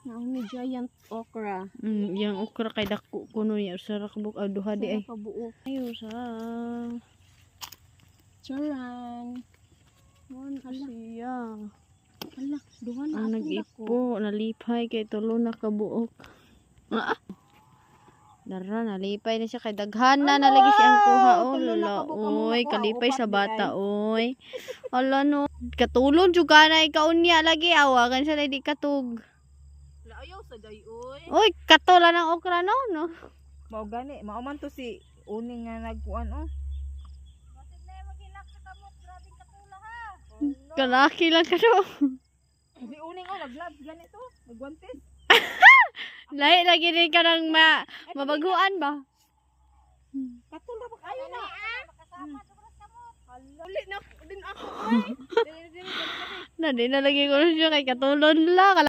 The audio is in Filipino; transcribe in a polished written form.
Naon ni giant okra. Yang okra kay dako kuno niya usara ka buok duha di ay. Kabuok. Ayo sa Charan. mon siya. Hala, duha na Ang nag-ipo, nalipay kay tulo na kabuok. Dara nalipay na siya kay daghan na nalagi siyang kuha oy kalipay sa bata oy. Ala no, katulon jud kana ikaw niya lagi awagan sa di katug. Ayaw sa day oy. Oy, katola ng okra no. Mao gani, mao man to si uning nga nagkuan oh. Kalaki lang ka no. Si uning oh nag-gloves ganito, nagwantes. Lahi lagi rin ka ng mabaguan ba? Katula ba kayo na? Makasama sobras kamo. Uli na din ako oy. Na di na lagi ko siya kay katulon la.